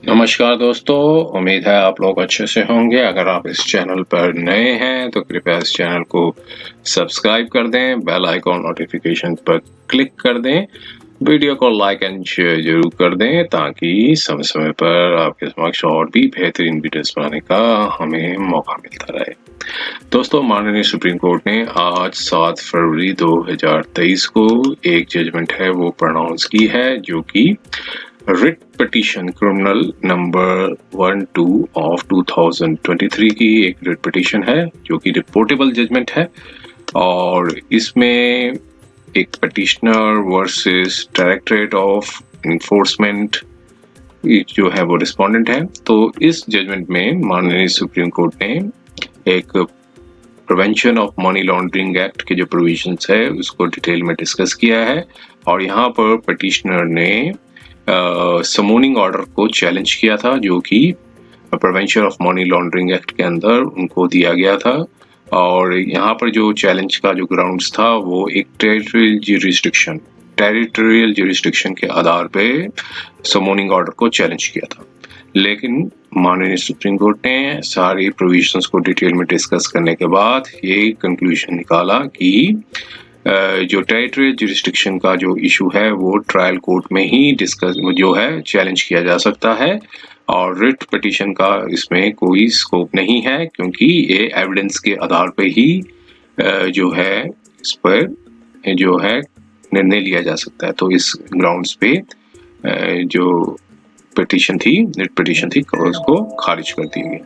नमस्कार दोस्तों, उम्मीद है आप लोग अच्छे से होंगे। अगर आप इस चैनल पर नए हैं तो कृपया इस चैनल को सब्सक्राइब कर दें, बेल आइकॉन नोटिफिकेशन पर क्लिक कर दें, वीडियो को लाइक एंड शेयर जरूर कर दें ताकि समय-समय पर आपके समक्ष और भी बेहतरीन वीडियोस बनाने का हमें मौका मिलता रहे। दोस्तों, माननीय सुप्रीम कोर्ट ने आज 7 फरवरी 2023 को एक जजमेंट है वो प्रोनाउंस की है जो कि writ petition criminal number 12 of 2023 की एक रिट पिटीशन है जो कि रिपोर्टेबल जजमेंट है और इसमें एक petitioner versus directorate of enforcement जो है वो रिस्पोंडेंट है। तो इस जजमेंट में माननीय सुप्रीम कोर्ट ने एक prevention of money laundering act के जो प्रोविजंस है उसको डिटेल में डिस्कस किया है और यहाँ पर पिटिशनर ने समोनिंग ऑर्डर को चैलेंज किया था जो कि prevention of money laundering act के अंदर उनको दिया गया था और यहाँ पर जो चैलेंज का जो ग्राउंड्स था वो एक टेरिटोरियल ज्यूरिसडिक्शन के आधार पे समोनिंग ऑर्डर को चैलेंज किया था। लेकिन माननीय सुप्रीम कोर्ट ने सारी प्रोविजंस को डिटेल में डिस्कस करने के बाद ये कंक्लूजन निकाला कि जो टेरिटोरियल ज्यूरिसडिक्शन का जो इशू है वो ट्रायल कोर्ट में ही डिस्कस जो है चैलेंज किया जा सकता है और रिट पिटीशन का इसमें कोई स्कोप नहीं है क्योंकि ये एविडेंस के आधार पे ही जो है इस पर जो है निर्णय लिया जा सकता है। तो इस ग्राउंड्स पे जो पिटीशन थी रिट पिटीशन थी उसको खारिज कर दी गई।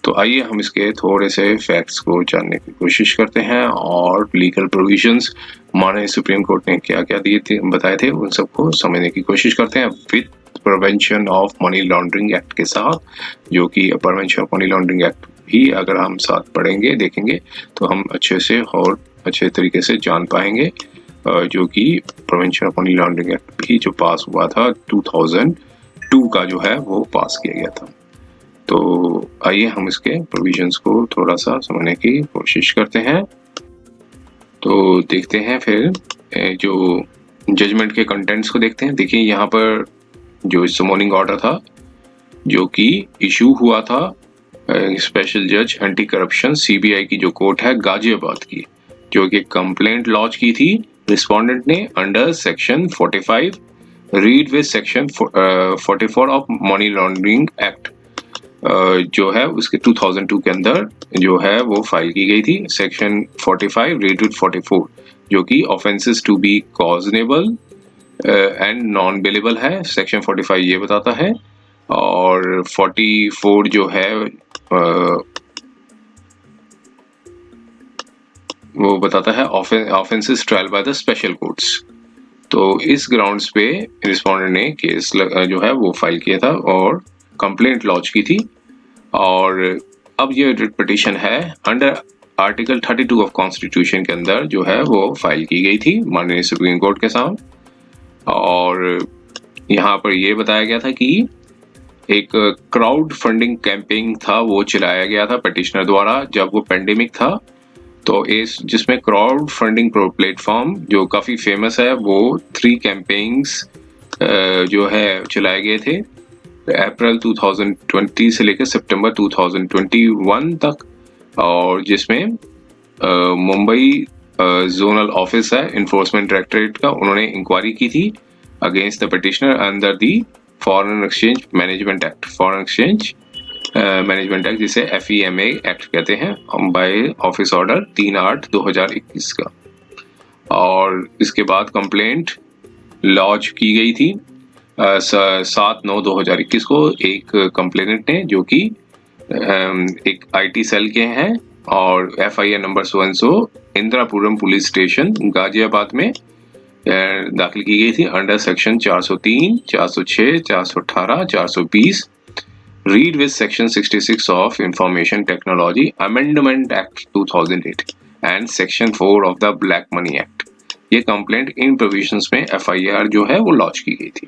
तो आइए हम इसके थोड़े से फैक्ट्स को जानने की कोशिश करते हैं और लीगल प्रोविजंस माननीय सुप्रीम कोर्ट ने क्या क्या दिए थे बताए थे उन सबको समझने की कोशिश करते हैं with prevention of money laundering act के साथ, जो कि prevention of money laundering act भी अगर हम साथ पढ़ेंगे देखेंगे तो हम अच्छे से और अच्छे तरीके से जान पाएंगे, जो कि prevention of money laundering act भी जो पास हुआ था 2002 का जो है वो पास किया गया था। तो आइए हम इसके प्रोविजंस को थोड़ा सा समझने की कोशिश करते हैं। तो देखते हैं फिर जो जजमेंट के कंटेंट्स को देखते हैं। देखिए यहाँ पर जो समोनिंग ऑर्डर था जो कि इशू हुआ था स्पेशल जज एंटी करप्शन सीबीआई की जो कोर्ट है गाजियाबाद की, जो कि कंप्लेंट लॉन्च की थी रिस्पोंडेंट ने under section 45 read with section 44 of money laundering act जो है उसके 2002 के अंदर जो है वो फाइल की गई थी। सेक्शन 45 रीड विद 44 जो कि offences to be cognisable and non bailable है, सेक्शन 45 ये बताता है और 44 जो है वो बताता है offences trial by the special courts. तो इस ग्राउंड्स पे रिस्पोंडेंट ने केस जो है वो फाइल किया था और कंप्लेंट लॉन्च की थी और अब ये रिट पिटीशन है अंडर आर्टिकल 32 ऑफ कॉन्स्टिट्यूशन के अंदर जो है वो फाइल की गई थी माननीय सुप्रीम कोर्ट के सामने। और यहाँ पर ये बताया गया था कि एक क्राउड फंडिंग कैंपेन था वो चलाया गया था पिटिशनर द्वारा जब वो पेंडेमिक था। तो इस जिसमें क्राउड फंडिंग प्लेटफॉर्म जो काफी फेमस है वो 3 कैंपेन्स जो है चलाए गए थे अप्रैल 2020 से लेकर सितंबर 2021 तक, और जिसमें मुंबई जोनल ऑफिस है इन्फोर्समेंट डायरेक्टरेट का, उन्होंने इंक्वायरी की थी against the petitioner under the foreign exchange management act जिसे FEMA एक्ट कहते हैं बाय ऑफिस ऑर्डर 3/8/2021 का। और इसके बाद कंप्लेंट लॉन्च की गई थी 7/9/2021 को एक कंप्लेनेंट ने जो कि एक IT सेल के हैं और FIR number so Indirapuram police station Ghaziabad में दाखिल की गई थी under section 403, 406, 418, 420 read with section 66 of information technology amendment act 2008 and section 4 of the black money act. ये कंप्लेंट इन प्रोविजंस में FIR जो है वो लॉन्च की गई थी।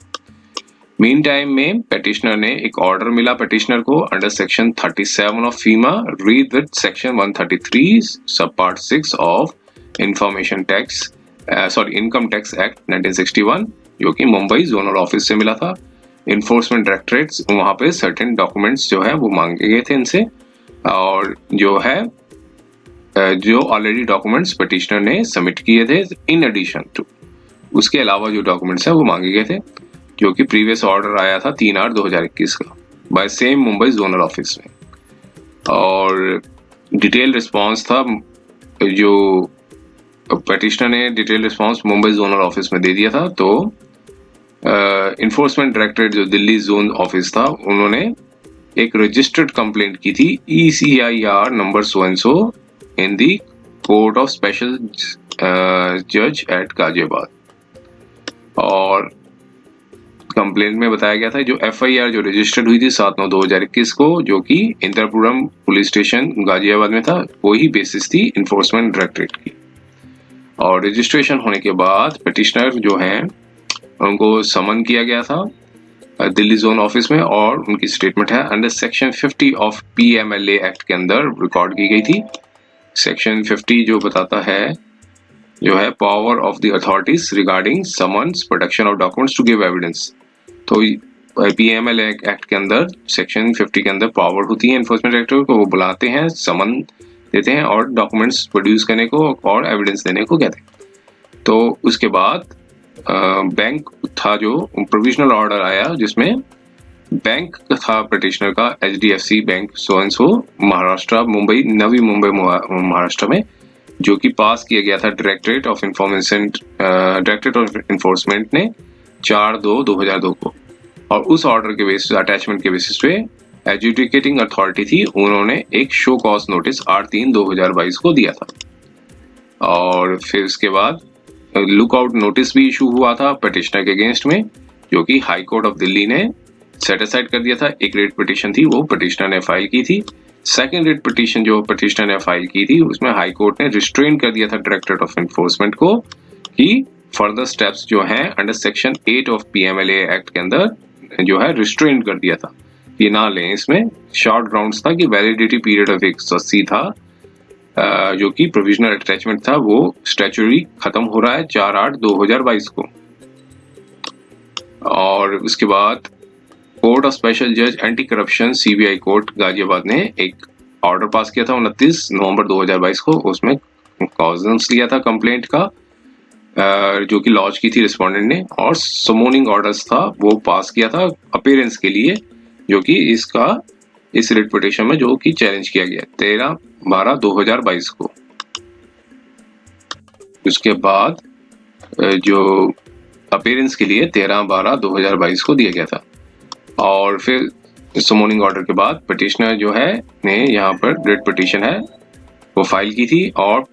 मीन टाइम में पिटिशनर ने एक ऑर्डर मिला पिटिशनर को under section 37 of FEMA read with section 133 sub part 6 of information tax income tax act 1961 जो कि मुंबई जोनल ऑफिस से मिला था इन्फोर्समेंट डायरेक्टरेट्स वहां पे सर्टेन डॉक्यूमेंट्स जो है वो मांगे गए थे इनसे, और जो है जो ऑलरेडी डॉक्यूमेंट्स पिटिशनर ने सबमिट किए थे इन एडिशन टू, उसके अलावा जो डॉक्यूमेंट्स है वो मांगे गए थे, जो कि प्रीवियस ऑर्डर आया था 3/8/2021 का by same Mumbai zonal office में। और डिटेल रिस्पांस था, जो पिटिशनर ने detail response Mumbai zonal office में दे दिया था। तो इन्फोर्समेंट डायरेक्टरेट जो दिल्ली जोन ऑफिस था, उन्होंने एक रजिस्टर्ड कंप्लेंट की थी ECIR number so and so in the court of special जज एट गाजियाबाद। और कंप्लेंट में बताया गया था जो FIR जो रजिस्टर्ड हुई थी 7/9/2021 को, जो कि इंद्रपुरम पुलिस स्टेशन गाजियाबाद में था, वही बेसिस थी इन्फोर्समेंट डायरेक्टरेट की। और रजिस्ट्रेशन होने के बाद पिटिशनर जो हैं उनको समन किया गया था दिल्ली जोन ऑफिस में, और उनकी स्टेटमेंट है under section 50 of PMLA act के अंदर रिकॉर्ड की गई थी। सेक्शन 50 जो बताता है जो है power of the authorities regarding summons, production of documents to give evidence. तो PMLA एक्ट के अंदर सेक्शन 50 के अंदर पावर होती है इन्फोर्समेंट डायरेक्टर को, वो बुलाते हैं, समन देते हैं और डॉक्यूमेंट्स प्रोड्यूस करने को और एविडेंस देने को कहते हैं। तो उसके बाद बैंक था जो प्रोविजनल ऑर्डर आया, जिसमें बैंक था पिटिशनर का HDFC bank so and so Maharashtra Mumbai, Navi Mumbai Maharashtra में, जो कि पास किया गया था डायरेक्टरेट ऑफ इन्फोर्समेंट ने 4/2/2002 को। और उस ऑर्डर के बेसिस, अटैचमेंट के बेसिस पे एजुडिकेटिंग अथॉरिटी थी, उन्होंने एक शो कॉज नोटिस 8/3/2022 को दिया था। और फिर उसके बाद लुकआउट नोटिस भी इशू हुआ था पिटिशनर के अगेंस्ट में, जो कि हाई कोर्ट ऑफ दिल्ली ने सेट असाइड कर दिया था। एक रेट पिटिशन थी वो पिटिशनर ने फाइल की थी। सेकंड रेट पिटिशन जो पिटिशनर ने फाइल की थी, उसमें हाई कोर्ट ने रिस्ट्रेन कर दिया था डायरेक्टरेट ऑफ इन्फोर्समेंट को कि फर्दर स्टेप्स जो हैं under section 8 of PMLA act के अंदर जो है रिस्ट्रेन कर दिया था कि ना लें। इसमें शॉर्ट ग्राउंड्स था कि वैलिडिटी पीरियड ऑफ 180 था, जो कि प्रोविजनल अटैचमेंट था, वो स्टैच्यूटरी खत्म हो रहा है 4/8/2022 को। और उसके बाद कोर्ट ऑफ स्पेशल जज anti corruption CBI court Ghaziabad ने एक ऑर्डर पास किया था 29 नवंबर 2022 को। उसमें कॉजन्स लिया था कंप्लेंट का, जो कि लॉन्च की थी रिस्पोंडेंट ने, और समोनिंग ऑर्डर्स था वो पास किया था अपीयरेंस के लिए, जो कि इस रिट पिटिशन में जो कि चैलेंज किया गया 13/12/2022 को। उसके बाद जो अपीयरेंस के लिए 13/12/2022 को दिया गया था। और फिर समोनिंग ऑर्डर के बाद पिटिशनर जो है ने यहाँ पर रिट पिटिशन है वो फाइल की थी, और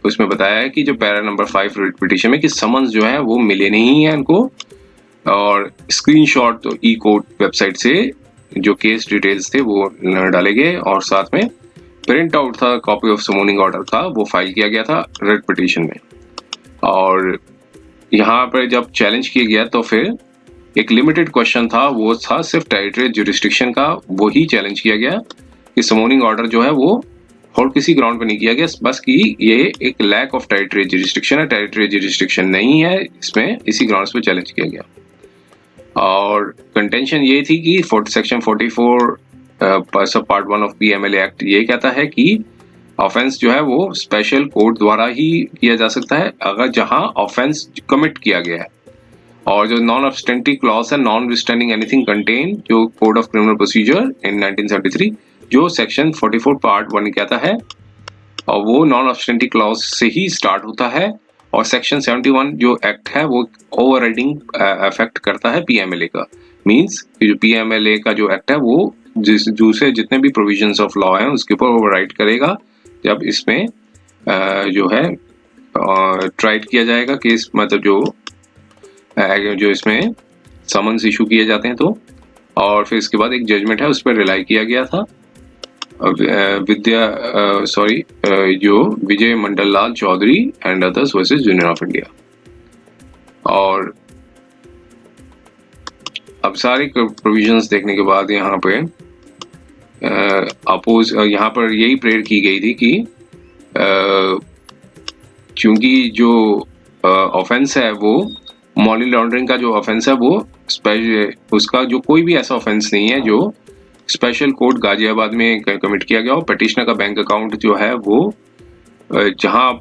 उसमें बताया है कि जो पैरा नंबर 5 रिट पिटिशन में कि समन्स जो है वो मिले नहीं है इनको, और स्क्रीनशॉट तो E-कोर्ट वेबसाइट से जो केस डिटेल्स थे वो डाले गए, और साथ में प्रिंट आउट था कॉपी ऑफ समोनिंग ऑर्डर था, वो फाइल किया गया था रिट पिटिशन में। और यहाँ पर जब चैलेंज किया गया तो फिर एक लिमिटेड क्वेश्चन था, वो था सिर्फ टेरिटरी जुरिस्डिक्शन का, वही चैलेंज किया गया कि समोनिंग ऑर्डर जो है वो और किसी ग्राउंड पर नहीं किया गया, बस कि ये एक लैक ऑफ टेरिटरी जुरिस्डिक्शन है, टेरिटरी जुरिस्डिक्शन नहीं है इसमें, इसी ग्राउंड्स पे चैलेंज किया गया। और कंटेंशन ये थी कि section 44 part 1 of PMLA act ये कहता है कि ऑफेंस जो है वो स्पेशल कोर्ट द्वारा ही किया जा सकता है अगर जहां ऑफेंस कमिट किया गया है। और जो नॉन ऑब्स्टेंटिव क्लॉज है, नॉन विस्टैंडिंग एनीथिंग कंटेन, जो कोड ऑफ क्रिमिनल प्रोसीजर इन 1973 जो सेक्शन 44 पार्ट 1 कहता है, और वो नॉन ऑब्स्टेंटिव क्लॉज से ही स्टार्ट होता है। और सेक्शन 71 जो एक्ट है वो ओवरराइडिंग अफेक्ट करता है PMLA का, मींस जो PMLA का जो एक्ट है वो दूसरे जितने भी प्रोविजंस ऑफ लॉ हैं उसके ऊपर ओवरराइड करेगा जब इसमें जो है ट्राइड किया जाएगा केस, मतलब जो इसमें समन्स इशू किए जाते हैं तो। और फिर इसके बाद एक जजमेंट है उस पर रिलाई किया गया था जो Vijay Mandal Lal Chaudhary and others versus union of India. और अब सारे प्रोविजंस देखने के बाद यहाँ पे यहाँ पर यही प्रेयर की गई थी कि चूंकि जो ऑफेंस है वो मनी लॉन्ड्रिंग का जो ऑफेंस है वो उसका जो कोई भी ऐसा ऑफेंस नहीं है जो स्पेशल कोर्ट गाजियाबाद में कमिट किया गया हो। पिटिशनर का बैंक अकाउंट जो है वो जहां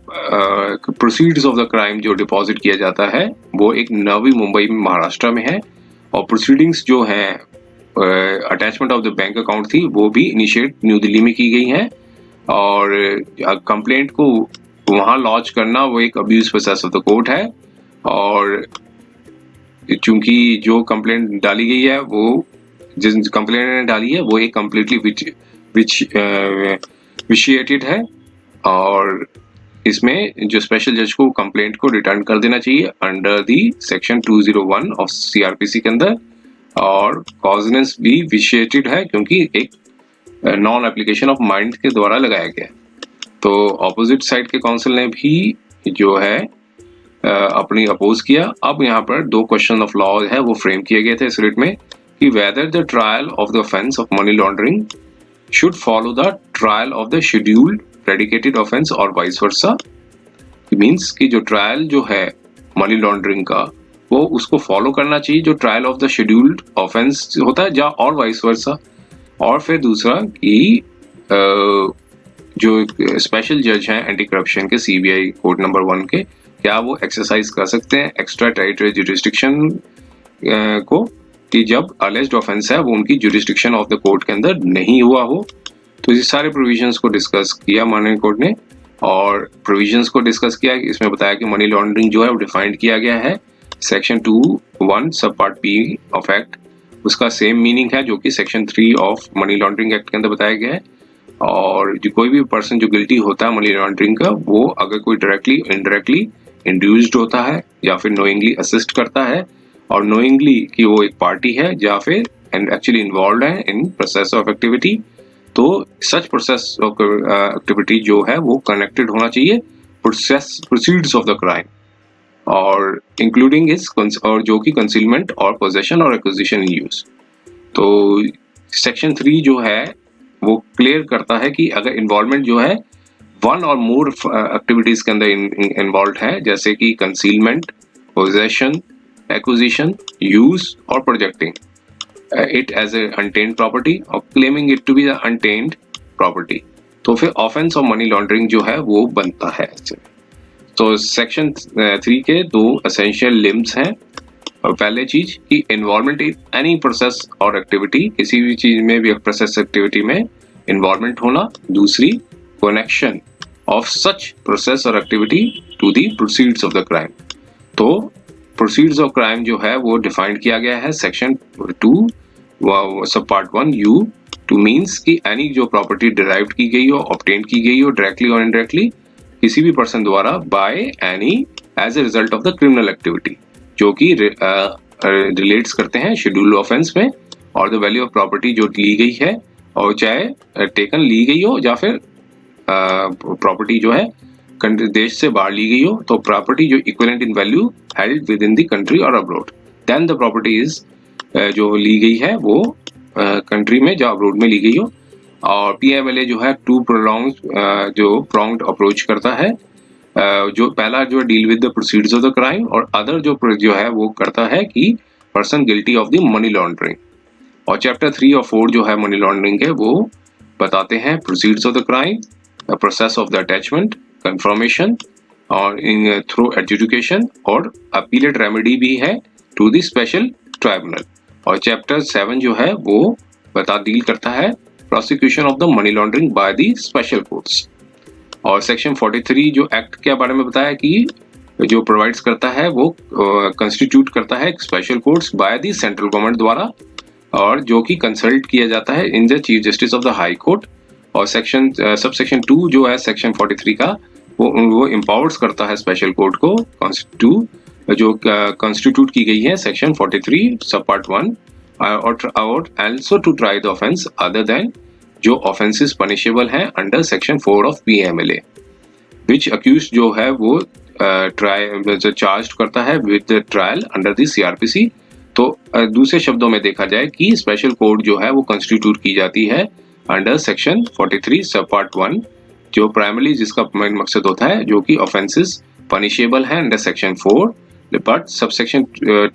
प्रोसीड्स ऑफ द क्राइम जो डिपॉजिट किया जाता है वो एक नवी मुंबई में महाराष्ट्र में है, और प्रोसीडिंग्स जो है attachment of the bank account थी वो भी इनिशिएट न्यू दिल्ली में की गई है। और कंप्लेंट को वहां लॉन्च करना वो एक abuse process of the court है, और चूंकि जो कंप्लेंट डाली गई है वो जिस कंप्लेंट ने डाली है वो एक कम्प्लीटली विशिएटेड है, और इसमें जो स्पेशल जज को कंप्लेंट को रिटर्न कर देना चाहिए under the section 201 of CrPC के अंदर, और कॉजनेस भी विशिएटेड है क्योंकि एक नॉन एप्लीकेशन ऑफ माइंड के द्वारा लगाया गया। तो ऑपोजिट साइड के काउंसिल ने भी जो है अपनी अपोज किया। अब यहाँ पर दो क्वेश्चन ऑफ लॉ है वो फ्रेम किए गए थे इस रिट में कि whether the trial of the offence of money laundering should follow the trial of the scheduled predicated offence और वाइस वर्सा। मींस कि जो ट्रायल जो है मनी लॉन्ड्रिंग का वो उसको फॉलो करना चाहिए जो trial of the scheduled offence होता है या और वाइस वर्सा। और फिर दूसरा कि जो स्पेशल जज हैं एंटी करप्शन के सीबीआई कोर्ट नंबर 1 के, क्या वो एक्सरसाइज कर सकते हैं एक्स्ट्रा टेरिटरी जुरिस्डिक्शन को कि जब अलेज्ड ऑफेंस है वो उनकी जुरिस्डिक्शन ऑफ द कोर्ट के अंदर नहीं हुआ हो। तो ये सारे प्रोविजंस को डिस्कस किया माननीय कोर्ट ने, और प्रोविजंस को डिस्कस किया। इसमें बताया कि मनी लॉन्ड्रिंग जो है वो डिफाइंड किया गया है सेक्शन 2(1) सब पार्ट पी ऑफ एक्ट, उसका सेम मीनिंग है जो कि section 3 of money laundering act के अंदर बताया गया है। और जो कोई भी पर्सन जो गिल्टी होता है मनी लॉन्ड्रिंग का, वो अगर कोई डायरेक्टली इनडायरेक्टली इंड्यूस्ड होता है या फिर नोइंगली असिस्ट करता है, और नोइंगली कि वो एक पार्टी है या फिर एक्चुअली इन्वॉल्व है इन प्रोसेस ऑफ एक्टिविटी, तो सच प्रोसेस ऑफ एक्टिविटी जो है वो कनेक्टेड होना चाहिए प्रोसीड्स ऑफ द क्राइम, और इंक्लूडिंग इस और जो कि कंसीलमेंट और पोजेशन और एक्विजिशन इन यूज। तो सेक्शन 3 जो है वो क्लियर करता है कि अगर इन्वॉल्वमेंट जो है वन और मोर एक्टिविटीज के अंदर इन्वॉल्व है, जैसे कि कंसीलमेंट, पोजेशन, एक्विजिशन, यूज और projecting it as a untainted property और claiming it to be the untainted property, तो फिर ऑफेंस ऑफ मनी लॉन्ड्रिंग जो है वो बनता है। तो सेक्शन 3 के दो एसेंशियल लिम्स हैं। और पहले चीज कि इन्वॉल्वमेंट इन एनी प्रोसेस और एक्टिविटी, किसी भी चीज में भी प्रोसेस एक्टिविटी में इन्वॉल्वमेंट होना। दूसरी, कनेक्शन ऑफ सच प्रोसेस और activity to the proceeds of the crime. तो प्रोसीड्स ऑफ क्राइम जो है वो डिफाइंड किया गया है सेक्शन 2 सब पार्ट 1 यू टू मीन्स कि एनी जो प्रॉपर्टी डिराइव की गई हो, ऑब्टेन की गई हो डायरेक्टली और इनडायरेक्टली किसी भी पर्सन द्वारा by any as a result of the criminal activity, जो कि रिलेट्स करते हैं शेड्यूल ऑफेंस में, और द वैल्यू ऑफ प्रॉपर्टी जो ली गई है, और चाहे टेकन ली गई हो या फिर प्रॉपर्टी जो है देश से बाहर ली गई हो, तो प्रॉपर्टी जो equivalent in value held within the country और abroad, then the property is जो ली गई है वो कंट्री में या अब्रॉड में ली गई हो। और पीएमएलए जो है टू प्रोंग्ड अप्रोच करता है, जो पहला जो deal with the proceeds of the crime, और अदर जो है वो करता है कि person guilty of the money laundering. और चैप्टर 3 और 4 जो है मनी लॉन्ड्रिंग के वो बताते हैं proceeds of the crime, process of the attachment, confirmation और इन थ्रू एडजुडिकेशन, और अपीलेट रेमेडी भी है टू द स्पेशल ट्राइब्यूनल। और चैप्टर 7 जो है वो डील करता है prosecution of the money laundering bye the special courts. और सेक्शन 43 जो एक्ट के बारे में बताया कि जो प्रोवाइड्स करता है वो कंस्टिट्यूट करता है special courts by the central government द्वारा, और जो कि कंसल्ट किया जाता है in the chief justice of the high court. और सेक्शन सब सेक्शन 2 जो है सेक्शन 43 का वो एम्पावर्स करता है स्पेशल कोर्ट को जो कॉन्स्टिट्यूट की गई है सेक्शन 43 सब पार्ट 1, और also to try the offence other than जो ऑफेंसेस पनिशेबल हैं under section 4 of PMLA, which accused जो है वो चार्ज करता है with trial under the CrPC. तो दूसरे शब्दों में देखा जाए कि स्पेशल कोर्ट जो है वो कंस्टिट्यूट की जाती है अंडर सेक्शन 43 सब पार्ट 1, जो प्राइमरली जिसका मेन मकसद होता है जो कि ऑफेंसेस पनिशेबल है under section 4, but subsection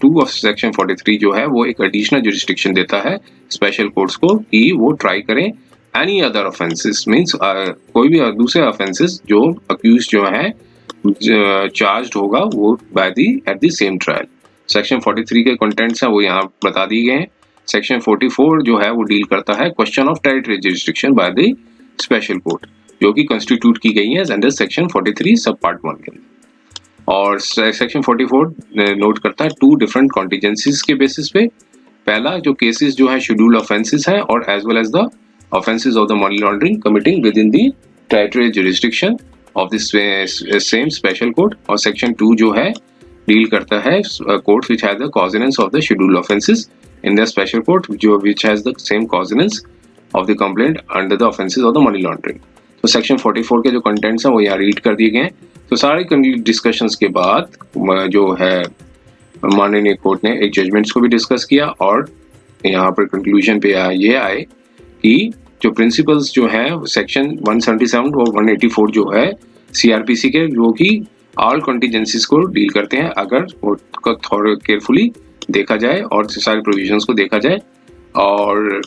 2 of section 43 जो है वो एक एडिशनल जुरिस्डिक्शन देता है स्पेशल कोर्ट्स को कि वो ट्राई करें एनी अदर ऑफेंसेस, मींस कोई भी दूसरे ऑफेंसेस जो अक्यूज जो है चार्ज्ड होगा वो by the at the same trial. Section 43 के कंटेंट्स हैं वो यहाँ बता दिए गए हैं। सेक्शन 44 जो है वो डील करता है question of territory jurisdiction bye the special court, जो कि कंस्टिट्यूट की गई है अंडर सेक्शन 43 सब पार्ट 1 के अंदर। और सेक्शन 44 नोट करता है 2 डिफरेंट कॉन्टिजेंसीज के बेसिस पे। पहला जो केसेस जो है शेड्यूल ऑफेंसेस है और as well as the offences of the money laundering committing within the territory jurisdiction of this same special court. और सेक्शन 2 जो है डील करता है court which has the cognisance of the schedule offences in the special court जो which has the same cognisance of the complaint under the offences of the money laundering. तो section 44 के जो contents हैं वो यहाँ read कर दिए गए हैं। तो सारे डिस्कशंस के बाद जो है माननीय कोर्ट ने एक जजमेंट्स को भी डिस्कस किया और यहाँ पर कंक्लूजन पे ये आए कि जो प्रिंसिपल्स जो है सेक्शन 177 और 184 जो है सीआरपीसी के, जो कि ऑल कॉन्टिजेंसीज को डील करते हैं अगर वो थोड़ा केयरफुली देखा जाए और सारे प्रोविजंस को देखा जाए। और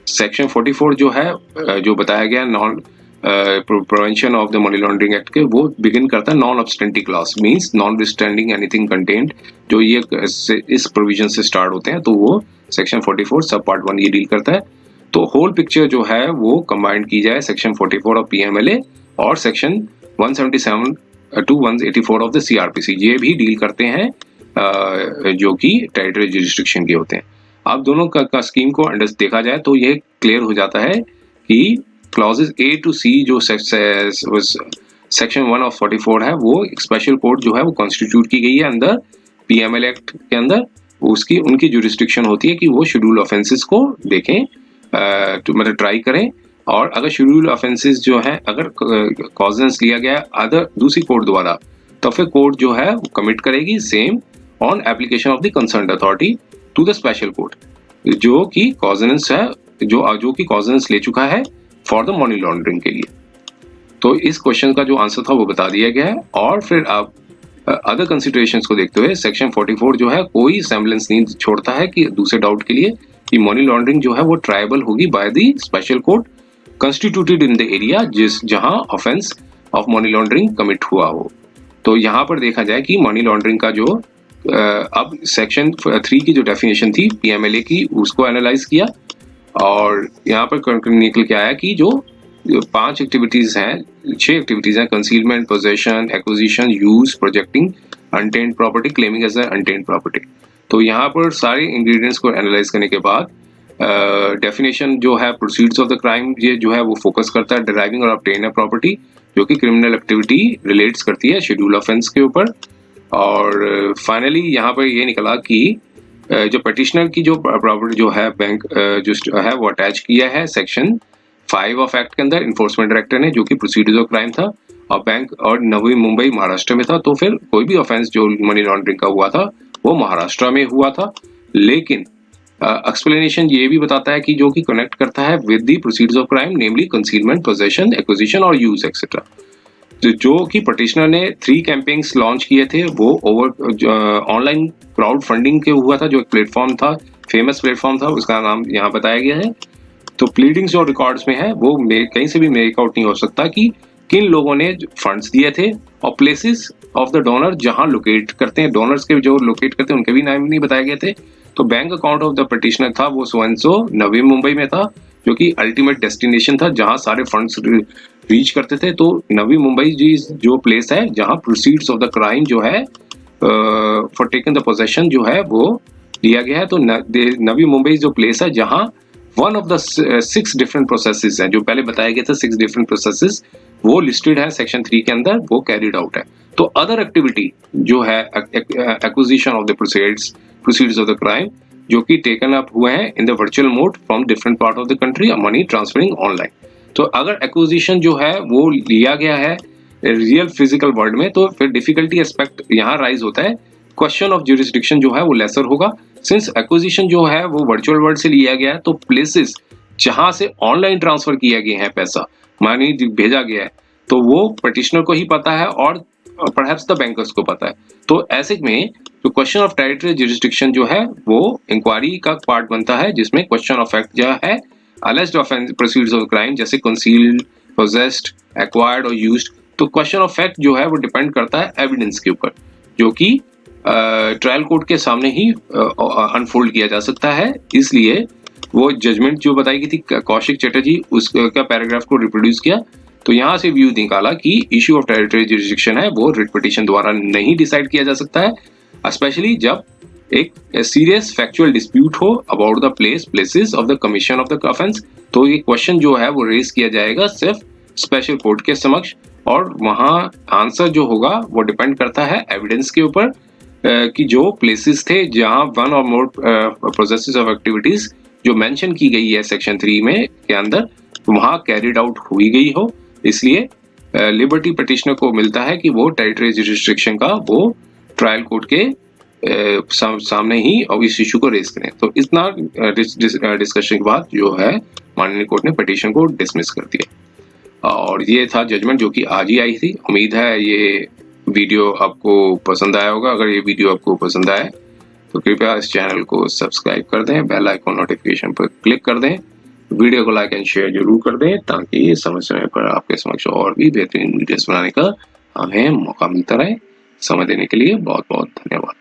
सेक्शन 44 जो है जो बताया गया non prevention of the money laundering act के, वो बिगिन करता है non obstante clause, means non withstanding anything content, जो ये इस प्रोविजन से स्टार्ट होते हैं। तो वो सेक्शन 44 सब पार्ट 1 ये डील करता है। तो होल पिक्चर जो है वो कंबाइंड की जाए सेक्शन 44 ऑफ पीएमएलए और section 177 to 184 of the CrPC, ये भी डील करते हैं जो कि टेरिटरी जुरिस्डिक्शन के होते हैं। अब दोनों का स्कीम को देखा जाए तो ये क्लियर हो जाता है कि क्लॉजेस ए टू सी जो सेक्शन 1 ऑफ 44 है वो स्पेशल कोर्ट जो है वो कॉन्स्टिट्यूट की गई है अंदर पीएमएल एक्ट के अंदर। उसकी उनकी जुरिस्डिक्शन होती है कि वो शेड्यूल ऑफेंसेस को देखें, मतलब ट्राई करें। और अगर शेड्यूल ऑफेंसेस जो है अगर कॉजनेंस लिया गया अदर दूसरी कोर्ट द्वारा, तो फिर कोर्ट जो है वो कमिट करेगी same on application of the concerned authority to the special court, जो कि कॉजनेंस है जो कि कॉजनेंस ले चुका है फॉर द मनी लॉन्ड्रिंग के लिए। तो इस क्वेश्चन का जो आंसर था वो बता दिया गया है। और फिर आप अदर कंसिडरेशंस को देखते हुए सेक्शन 44 जो है कोई सेम्बलेंस नहीं छोड़ता है कि दूसरे डाउट के लिए कि मनी लॉन्ड्रिंग जो है वो ट्रायबल होगी by the special court constituted in the area जहां offence of money laundering commit हुआ हो। तो यहाँ पर देखा जाए कि मनी लॉन्ड्रिंग का जो अब सेक्शन 3 की जो डेफिनेशन थी पीएमएलए की उसको एनालाइज किया और यहाँ पर निकल के आया कि जो 5 एक्टिविटीज हैं, 6 एक्टिविटीज हैं, concealment, possession, acquisition, use, projecting untainted property, claiming as untainted property. तो यहाँ पर सारे इंग्रेडिएंट्स को एनालाइज करने के बाद डेफिनेशन जो है प्रोसीड्स ऑफ द क्राइम ये जो है वो फोकस करता है डिराइविंग और ऑब्टेन अ प्रॉपर्टी, जो कि क्रिमिनल एक्टिविटी रिलेट्स करती है शेड्यूल ऑफेंस के ऊपर। और फाइनली यहाँ पर ये निकला कि जो पिटिशनर की जो प्रॉपर्टी जो है बैंक जो है वो अटैच किया है सेक्शन 5 ऑफ एक्ट के अंदर इन्फोर्समेंट डायरेक्टर ने, जो कि प्रोसीड्यूर ऑफ क्राइम था और बैंक और नवी मुंबई महाराष्ट्र में था। तो फिर कोई भी ऑफेंस जो मनी लॉन्ड्रिंग का हुआ था वो महाराष्ट्र में हुआ था। लेकिन एक्सप्लेनेशन ये भी बताता है कि जो कि कनेक्ट करता है with the procedures of crime, namely concealment, possession, acquisition और यूज एक्सेट्रा। जो कि पिटिशनर ने 3 कैंपेन्स लॉन्च किए थे वो ओवर ऑनलाइन क्राउड फंडिंग के हुआ था, जो एक प्लेटफॉर्म था, फेमस प्लेटफॉर्म था, उसका नाम यहाँ बताया गया है। तो प्लीडिंग्स जो रिकॉर्ड्स में है वो कहीं से भी मेकआउट नहीं हो सकता कि किन लोगों ने फंड्स दिए थे और प्लेसेस ऑफ द डोनर जहां लोकेट करते हैं, डोनर्स के जो लोकेट करते हैं उनके भी नाम नहीं बताए गए थे। तो bank account of the petitioner था वो सो एंड सो नवी मुंबई में था, जो कि अल्टीमेट डेस्टिनेशन था जहां सारे फंड्स रीच करते थे। तो नवी मुंबई जी जो प्लेस है जहां प्रोसीड्स ऑफ द क्राइम जो है फॉर टेकन द पोजेशन जो है वो दिया गया है। तो नवी मुंबई जो प्लेस है जहां one of the 6 different processes हैं, जो पहले बताया गया था 6 डिफरेंट प्रोसेसेस, वो लिस्टेड है सेक्शन 3 के अंदर, वो कैरिड आउट है। तो अदर एक्टिविटी जो है acquisition of the proceeds of the crime, जो कि टेकन अप हुए हैं in the virtual mode from different part of the country, money transferring online. तो अगर एक्विजिशन जो है वो लिया गया है रियल फिजिकल वर्ल्ड में, तो फिर डिफिकल्टी एस्पेक्ट यहाँ राइज होता है, क्वेश्चन ऑफ ज्यूरिसडिक्शन जो है वो लेसर होगा। सिंस एक्विजिशन जो है वो वर्चुअल वर्ल्ड से लिया गया है, तो प्लेसेस जहां से ऑनलाइन ट्रांसफर किया गया है पैसा, मनी भेजा गया है, तो वो पिटिशनर को ही पता है और परहैप्स द बैंकर्स को पता है। तो ऐसे में जो क्वेश्चन ऑफ टेरिटरी जुरिस्डिक्शन जो है वो इंक्वायरी का पार्ट बनता है, जिसमें क्वेश्चन ऑफ फैक्ट जो है alleged offence proceeds of crime जैसे कंसील्ड, पोजेस्ड, एक्वायर्ड और यूज्ड। तो क्वेश्चन ऑफ फैक्ट जो है वो डिपेंड करता है एविडेंस के ऊपर, जो कि ट्रायल कोर्ट के सामने ही अनफोल्ड किया जा सकता है। इसलिए वो जजमेंट जो बताई गई थी कौशिक चटर्जी, उसका पैराग्राफ को रिप्रोड्यूस किया। तो यहाँ से व्यू निकाला कि इश्यू ऑफ टेरिटरी जुरिस्डिक्शन है वो रिट पिटीशन द्वारा नहीं डिसाइड किया जा सकता है, स्पेशली जब एक सीरियस फैक्चुअल डिस्प्यूट हो about the places of the commission of the offence. तो ये क्वेश्चन जो है वो रेज किया जाएगा सिर्फ स्पेशल कोर्ट के समक्ष, और वहाँ आंसर जो होगा वो डिपेंड करता है एविडेंस के ऊपर कि जो प्लेसेस थे जहाँ वन और मोर प्रोसेसेस ऑफ एक्टिविटीज जो मेंशन की गई है सेक्शन 3 में के अंदर वहाँ कैरिड आउट हुई गई हो। इसलिए लिबर्टी पिटिशनर को मिलता है कि वो टेरिटरी जुरिस्डिक्शन का वो ट्रायल कोर्ट के सामने ही और इस इशू को रेज करें। तो इतना डिस्कशन के बाद जो है माननीय कोर्ट ने पिटीशन को डिसमिस कर दिया, और ये था जजमेंट जो कि आज ही आई थी। उम्मीद है ये वीडियो आपको पसंद आया होगा। अगर ये वीडियो आपको पसंद आए तो कृपया इस चैनल को सब्सक्राइब कर दें, बेल आइकन नोटिफिकेशन पर क्लिक कर दें, वीडियो को लाइक एंड शेयर जरूर कर दें, ताकि समय समय पर आपके समक्ष और भी बेहतरीन वीडियोस बनाने का हमें मौका मिलता रहे। समय देने के लिए बहुत बहुत धन्यवाद।